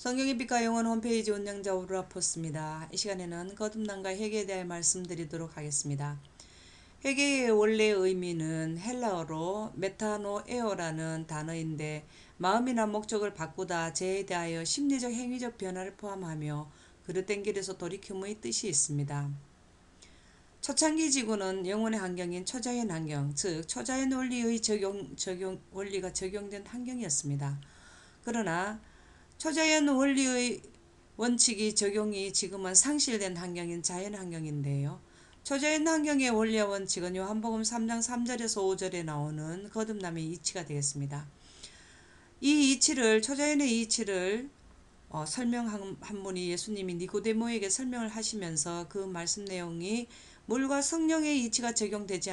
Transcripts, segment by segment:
성경의 빛과 영혼 홈페이지 운영자 우라포스입니다. 이 시간에는 거듭남과 회개에 대해 말씀드리도록 하겠습니다. 회개의 원래 의미는 헬라어로 메타노에오라는 단어인데 마음이나 목적을 바꾸다, 죄에 대하여 심리적 행위적 변화를 포함하며 그릇된 길에서 돌이킴의 뜻이 있습니다. 초창기 지구는 영혼의 환경인 초자연 환경, 즉 초자연 원리의 원리가 적용된 환경이었습니다. 그러나 초자연 원리의 원칙이 적용이 지금은 상실된 환경인 자연 환경인데요. 초자연 환경의 원리와 원칙은 요한복음 3장 3절에서 5절에 나오는 거듭남의 이치가 되겠습니다. 이 이치를, 초자연의 이치를 설명한 분이 예수님이 니고데모에게 설명을 하시면서 그 말씀 내용이 물과 성령의 이치가 적용되지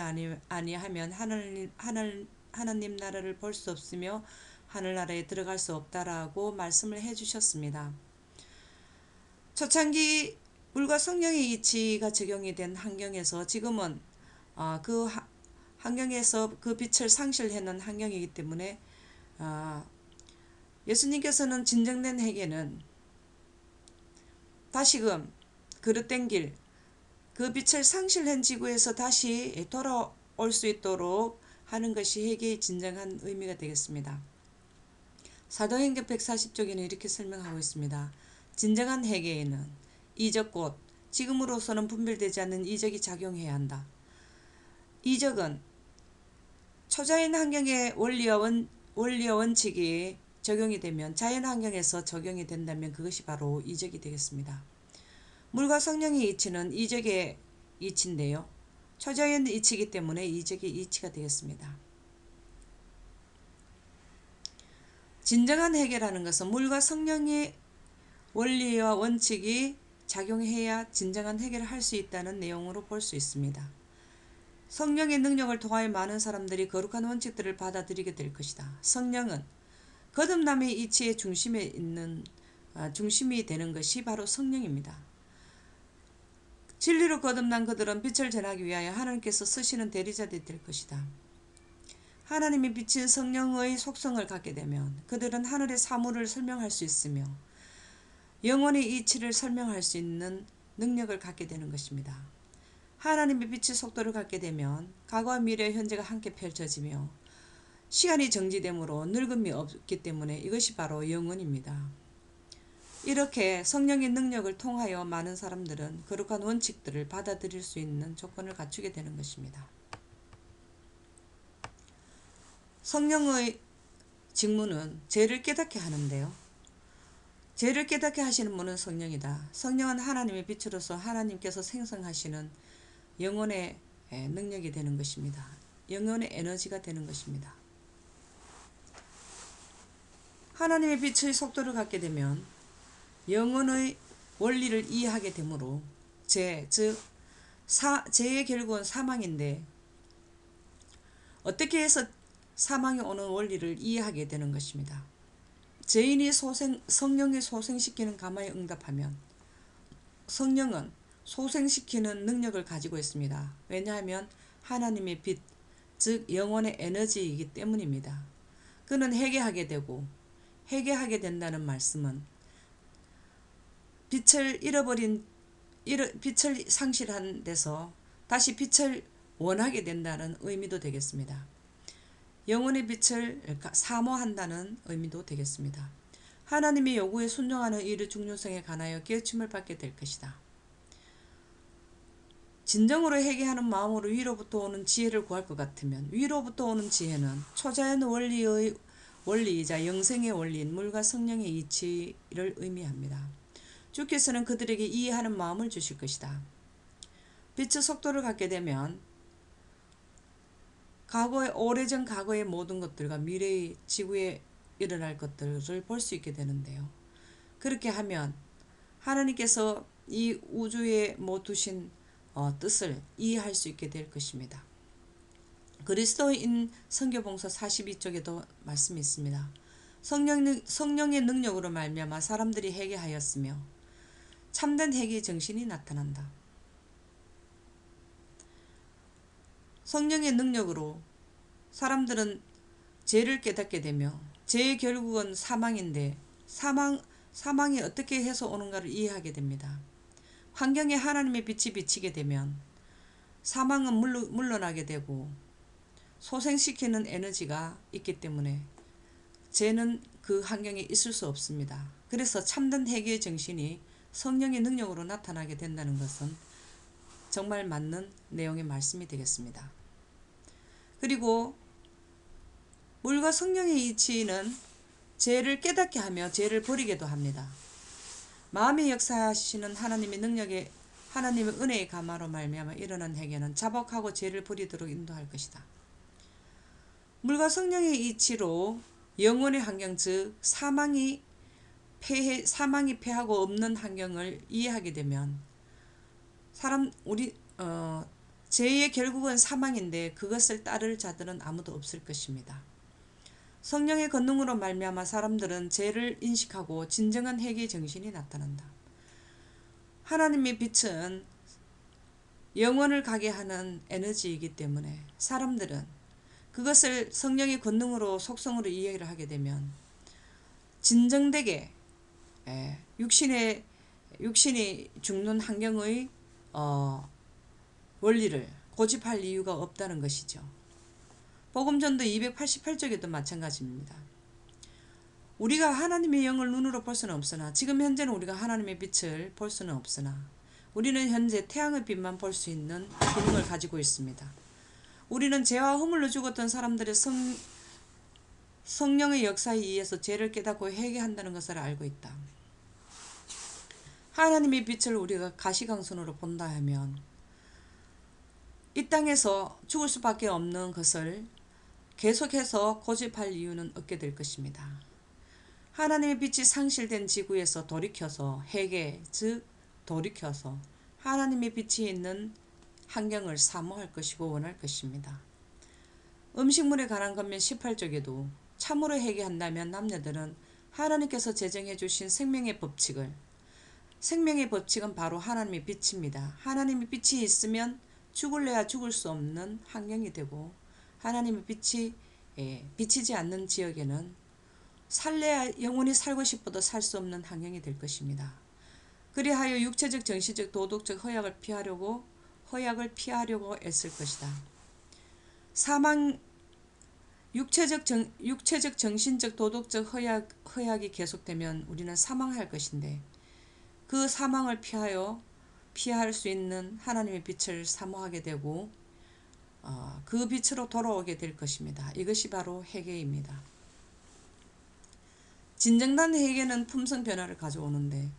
아니하면 하나님 나라를 볼 수 없으며 하늘나라에 들어갈 수 없다라고 말씀을 해주셨습니다. 초창기 물과 성령의 이치가 적용이 된 환경에서 지금은 그 환경에서 그 빛을 상실해놓은 환경이기 때문에 예수님께서는 진정된 회개는 다시금 그릇된 길, 그 빛을 상실한 지구에서 다시 돌아올 수 있도록 하는 것이 회개의 진정한 의미가 되겠습니다. 사도행전 140쪽에는 이렇게 설명하고 있습니다. 진정한 회개에는 이적 곧 지금으로서는 분별되지 않는 이적이 작용해야 한다. 이적은 초자연 환경의 원리와 원칙이 적용이 되면 자연 환경에서 적용이 된다면 그것이 바로 이적이 되겠습니다. 물과 성령의 이치는 이적의 이치인데요. 초자연 이치이기 때문에 이적의 이치가 되겠습니다. 진정한 회개라는 것은 물과 성령의 원리와 원칙이 작용해야 진정한 회개를 할 수 있다는 내용으로 볼 수 있습니다. 성령의 능력을 통하여 많은 사람들이 거룩한 원칙들을 받아들이게 될 것이다. 성령은 거듭남의 이치의 중심이 되는 것이 바로 성령입니다. 진리로 거듭난 그들은 빛을 전하기 위하여 하나님께서 쓰시는 대리자들이 될 것이다. 하나님이 비친 성령의 속성을 갖게 되면 그들은 하늘의 사물을 설명할 수 있으며 영혼의 이치를 설명할 수 있는 능력을 갖게 되는 것입니다. 하나님의 빛의 속도를 갖게 되면 과거와 미래, 현재가 함께 펼쳐지며 시간이 정지되므로 늙음이 없기 때문에 이것이 바로 영혼입니다. 이렇게 성령의 능력을 통하여 많은 사람들은 거룩한 원칙들을 받아들일 수 있는 조건을 갖추게 되는 것입니다. 성령의 직무는 죄를 깨닫게 하는데요. 죄를 깨닫게 하시는 분은 성령이다. 성령은 하나님의 빛으로서 하나님께서 생성하시는 영혼의 능력이 되는 것입니다. 영혼의 에너지가 되는 것입니다. 하나님의 빛의 속도를 갖게 되면 영혼의 원리를 이해하게 되므로 죄의 결국은 사망인데 어떻게 해서 사망이 오는 원리를 이해하게 되는 것입니다. 죄인이 성령이 소생시키는 감화에 응답하면 성령은 소생시키는 능력을 가지고 있습니다. 왜냐하면 하나님의 빛, 즉 영혼의 에너지이기 때문입니다. 그는 회개하게 되고 회개하게 된다는 말씀은 빛을 상실한 데서 다시 빛을 원하게 된다는 의미도 되겠습니다. 영혼의 빛을 사모한다는 의미도 되겠습니다. 하나님의 요구에 순종하는 일의 중요성에 관하여 깨우침을 받게 될 것이다. 진정으로 회개하는 마음으로 위로부터 오는 지혜를 구할 것 같으면 위로부터 오는 지혜는 초자연 원리이자 영생의 원리인 물과 성령의 이치를 의미합니다. 주께서는 그들에게 이해하는 마음을 주실 것이다. 빛의 속도를 갖게 되면 오래전 과거의 모든 것들과 미래의 지구에 일어날 것들을 볼 수 있게 되는데요. 그렇게 하면 하나님께서 이 우주에 두신 뜻을 이해할 수 있게 될 것입니다. 그리스도인 선교봉사 42쪽에도 말씀이 있습니다. 성령의 능력으로 말미암아 사람들이 회개하였으며 참된 회개의 정신이 나타난다. 성령의 능력으로 사람들은 죄를 깨닫게 되며 죄의 결국은 사망인데 사망이 어떻게 해서 오는가를 이해하게 됩니다. 환경에 하나님의 빛이 비치게 되면 사망은 물러나게 되고 소생시키는 에너지가 있기 때문에 죄는 그 환경에 있을 수 없습니다. 그래서 참된 회개의 정신이 성령의 능력으로 나타나게 된다는 것은 정말 맞는 내용의 말씀이 되겠습니다. 그리고 물과 성령의 이치는 죄를 깨닫게 하며 죄를 버리게도 합니다. 마음의 역사하시는 하나님의 능력에 하나님의 은혜의 감화로 말미암아 일어난 회개는 자복하고 죄를 버리도록 인도할 것이다. 물과 성령의 이치로 영혼의 환경 즉 사망이 패하고 없는 환경을 이해하게 되면 죄의 결국은 사망인데 그것을 따를 자들은 아무도 없을 것입니다. 성령의 권능으로 말미암아 사람들은 죄를 인식하고 진정한 회개의 정신이 나타난다. 하나님의 빛은 영혼을 가게 하는 에너지이기 때문에 사람들은 그것을 성령의 권능으로 속성으로 이해를 하게 되면 진정되게 육신이 죽는 환경의 원리를 고집할 이유가 없다는 것이죠. 복음전도 288쪽에도 마찬가지입니다. 우리가 하나님의 영을 눈으로 볼 수는 없으나 지금 현재는 우리가 하나님의 빛을 볼 수는 없으나 우리는 현재 태양의 빛만 볼 수 있는 기능을 가지고 있습니다. 우리는 죄와 허물로 죽었던 사람들의 성령의 역사에 의해서 죄를 깨닫고 회개한다는 것을 알고 있다. 하나님의 빛을 우리가 가시광선으로 본다 하면 이 땅에서 죽을 수밖에 없는 것을 계속해서 고집할 이유는 없게 될 것입니다. 하나님의 빛이 상실된 지구에서 돌이켜서 회개 즉 돌이켜서 하나님의 빛이 있는 환경을 사모할 것이고 원할 것입니다. 음식물에 관한 권면 18쪽에도 참으로 회개한다면 남녀들은 하나님께서 제정해 주신 생명의 법칙은 바로 하나님의 빛입니다. 하나님의 빛이 있으면 죽을래야 죽을 수 없는 환경이 되고 하나님의 빛이 비치지 않는 지역에는 살래야 영원히 살고 싶어도 살 수 없는 환경이 될 것입니다. 그리하여 육체적, 정신적, 도덕적 허약을 피하려고 애쓸 것이다. 육체적, 정신적, 도덕적 허약이 계속되면 우리는 사망할 것인데 그 사망을 피할 수 있는 하나님의 빛을 사모하게 되고 그 빛으로 돌아오게 될 것입니다. 이것이 바로 회개입니다. 진정한 회개는 품성 변화를 가져오는데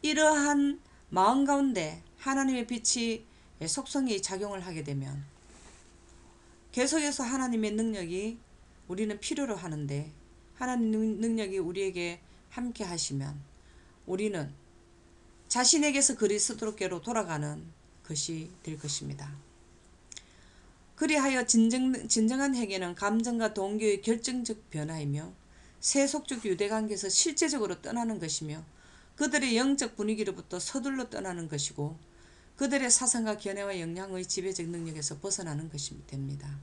이러한 마음 가운데 하나님의 빛이 속성이 작용을 하게 되면 계속해서 하나님의 능력이 우리는 필요로 하는데 하나님의 능력이 우리에게 함께 하시면 우리는 자신에게서 그리스도께로 돌아가는 것이 될 것입니다. 그리하여 진정한 회개는 감정과 동기의 결정적 변화이며 세속적 유대관계에서 실제적으로 떠나는 것이며 그들의 영적 분위기로부터 서둘러 떠나는 것이고 그들의 사상과 견해와 영향의 지배적 능력에서 벗어나는 것이 됩니다.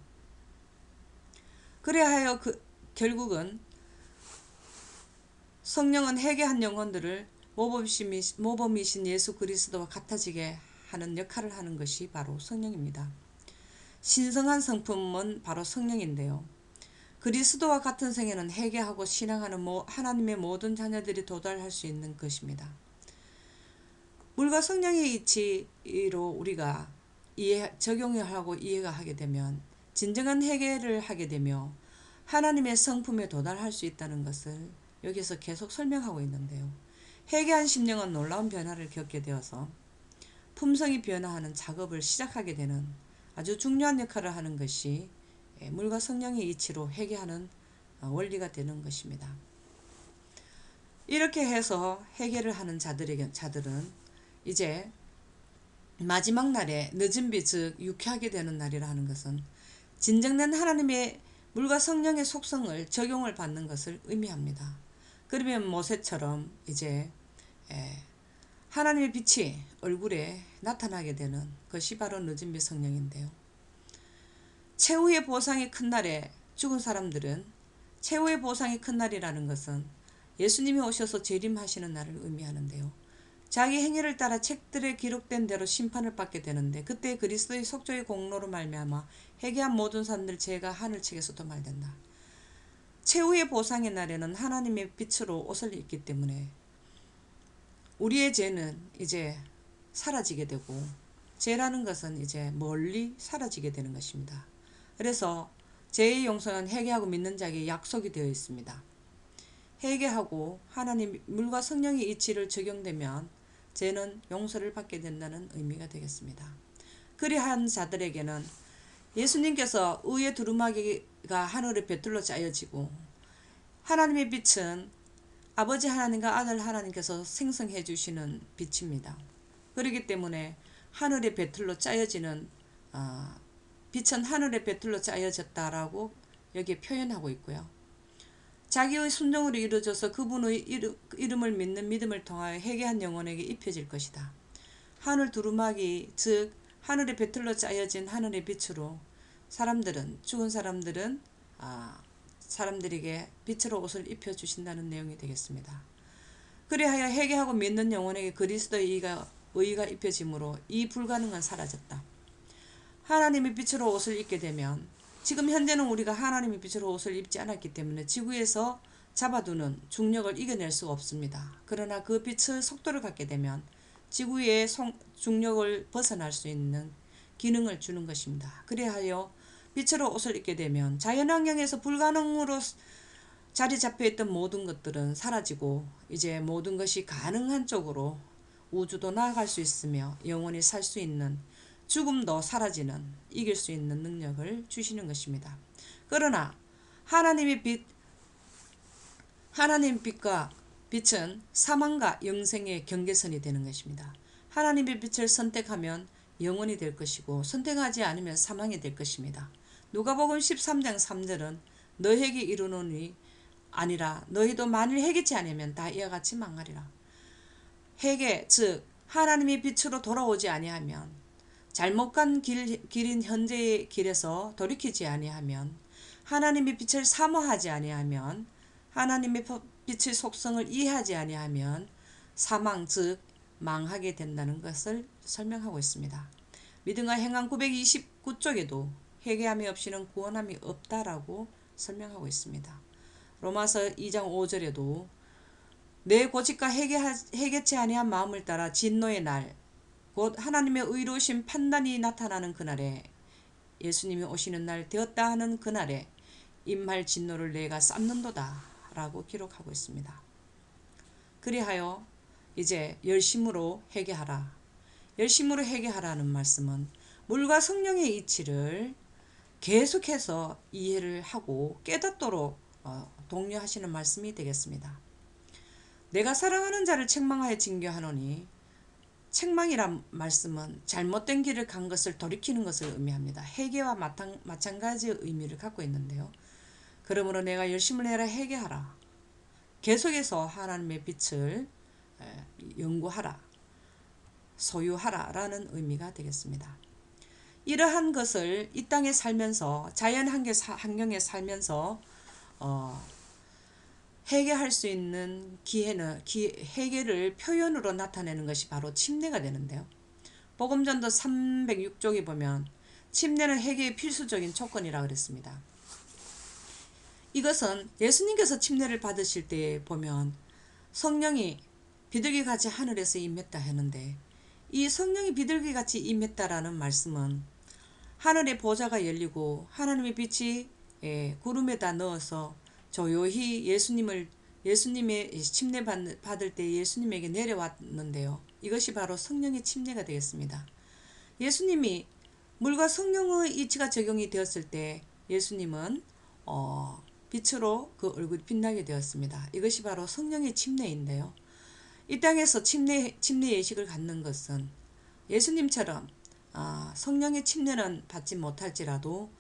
그래하여 결국은 성령은 회개한 영혼들을 모범이신 예수 그리스도와 같아지게 하는 역할을 하는 것이 바로 성령입니다. 신성한 성품은 바로 성령인데요. 그리스도와 같은 생애는 회개하고 신앙하는 하나님의 모든 자녀들이 도달할 수 있는 것입니다. 물과 성령의 이치로 우리가 적용하고 이해가 하게 되면 진정한 회개를 하게 되며 하나님의 성품에 도달할 수 있다는 것을 여기서 계속 설명하고 있는데요. 회개한 심령은 놀라운 변화를 겪게 되어서 품성이 변화하는 작업을 시작하게 되는 아주 중요한 역할을 하는 것이 물과 성령의 이치로 회개하는 원리가 되는 것입니다. 이렇게 해서 회개를 하는 자들은 이제 마지막 날에 늦은 빛 즉 유쾌하게 되는 날이라 하는 것은 진정된 하나님의 물과 성령의 속성을 적용을 받는 것을 의미합니다. 그러면 모세처럼 이제 하나님의 빛이 얼굴에 나타나게 되는 것이 바로 늦은 빛 성령인데요. 최후의 보상이 큰 날에 죽은 사람들은 최후의 보상이 큰 날이라는 것은 예수님이 오셔서 재림하시는 날을 의미하는데요. 자기 행위를 따라 책들에 기록된 대로 심판을 받게 되는데 그때 그리스도의 속죄의 공로로 말미암아 회개한 모든 사람들 죄가 하늘 측에서 도말된다. 최후의 보상의 날에는 하나님의 빛으로 옷을 입기 때문에 우리의 죄는 이제 사라지게 되고 죄라는 것은 이제 멀리 사라지게 되는 것입니다. 그래서 죄의 용서는 회개하고 믿는 자에게 약속이 되어 있습니다. 회개하고 하나님 물과 성령의 이치를 적용되면 죄는 용서를 받게 된다는 의미가 되겠습니다. 그리한 자들에게는 예수님께서 의의 두루마기가 하늘의 배틀로 짜여지고 하나님의 빛은 아버지 하나님과 아들 하나님께서 생성해 주시는 빛입니다. 그렇기 때문에 하늘의 배틀로 짜여지는 빛은 하늘의 배틀로 짜여졌다라고 여기에 표현하고 있고요. 자기의 순종으로 이루어져서 그분의 이름을 믿는 믿음을 통하여 회개한 영혼에게 입혀질 것이다. 하늘 두루마기 즉 하늘의 배틀로 짜여진 하늘의 빛으로 죽은 사람들은 사람들에게 빛으로 옷을 입혀주신다는 내용이 되겠습니다. 그리하여 회개하고 믿는 영혼에게 그리스도의 의가 입혀짐으로 이 불가능은 사라졌다. 하나님의 빛으로 옷을 입게 되면 지금 현재는 우리가 하나님의 빛으로 옷을 입지 않았기 때문에 지구에서 잡아두는 중력을 이겨낼 수가 없습니다. 그러나 그 빛의 속도를 갖게 되면 지구의 중력을 벗어날 수 있는 기능을 주는 것입니다. 그리하여 빛으로 옷을 입게 되면 자연환경에서 불가능으로 자리 잡혀있던 모든 것들은 사라지고 이제 모든 것이 가능한 쪽으로 우주도 나아갈 수 있으며 영원히 살 수 있는 죽음도 사라지는 이길 수 있는 능력을 주시는 것입니다. 그러나 하나님의 빛과 빛은 사망과 영생의 경계선이 되는 것입니다. 하나님의 빛을 선택하면 영원이 될 것이고 선택하지 않으면 사망이 될 것입니다. 누가복음 13장 3절은 너에게 이르노니 아니라 너희도 만일 회개치 않으면 다 이와 같이 망하리라. 회개 즉 하나님의 빛으로 돌아오지 아니하면 잘못 간 길인 현재의 길에서 돌이키지 아니하면 하나님의 빛을 사모하지 아니하면 하나님의 빛의 속성을 이해하지 아니하면 사망 즉 망하게 된다는 것을 설명하고 있습니다. 믿음과 행한 929쪽에도 회개함이 없이는 구원함이 없다라고 설명하고 있습니다. 로마서 2장 5절에도 내 고집과 회개치 아니한 마음을 따라 진노의 날 곧 하나님의 의로우신 판단이 나타나는 그날에 예수님이 오시는 날 되었다 하는 그날에 임할 진노를 내가 쌓는도다 라고 기록하고 있습니다. 그리하여 이제 열심으로 회개하라. 열심으로 회개하라는 말씀은 물과 성령의 이치를 계속해서 이해를 하고 깨닫도록 독려하시는 말씀이 되겠습니다. 내가 사랑하는 자를 책망하여 징계하노니 책망이란 말씀은 잘못된 길을 간 것을 돌이키는 것을 의미합니다. 회개와 마찬가지의 의미를 갖고 있는데요. 그러므로 내가 열심을 내라 회개하라. 계속해서 하나님의 빛을 연구하라. 소유하라 라는 의미가 되겠습니다. 이러한 것을 이 땅에 살면서 자연 환경에 살면서 회개할 수 있는 기회는 회개를 표현으로 나타내는 것이 바로 침례가 되는데요. 복음전도 306쪽에 보면 침례는 회개의 필수적인 조건이라고 그랬습니다. 이것은 예수님께서 침례를 받으실 때 보면 성령이 비둘기같이 하늘에서 임했다 하는데 이 성령이 비둘기같이 임했다라는 말씀은 하늘의 보좌가 열리고 하나님의 빛이 구름에다 넣어서 조용히 예수님의 침례 받을 때 예수님에게 내려왔는데요. 이것이 바로 성령의 침례가 되겠습니다. 예수님이 물과 성령의 이치가 적용이 되었을 때 예수님은 빛으로 그 얼굴이 빛나게 되었습니다. 이것이 바로 성령의 침례인데요. 이 땅에서 침례 예식을 갖는 것은 예수님처럼 성령의 침례는 받지 못할지라도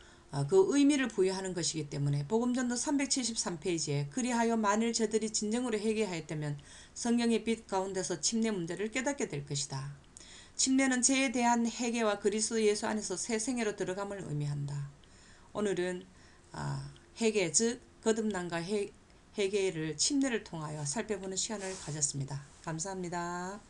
그 의미를 부여하는 것이기 때문에 복음전도 373페이지에 그리하여 만일 저들이 진정으로 회개하였다면 성령의 빛 가운데서 침례 문제를 깨닫게 될 것이다. 침례는 죄에 대한 회개와 그리스도 예수 안에서 새 생애로 들어감을 의미한다. 오늘은 회개 즉 거듭남과 회개를 침례를 통하여 살펴보는 시간을 가졌습니다. 감사합니다.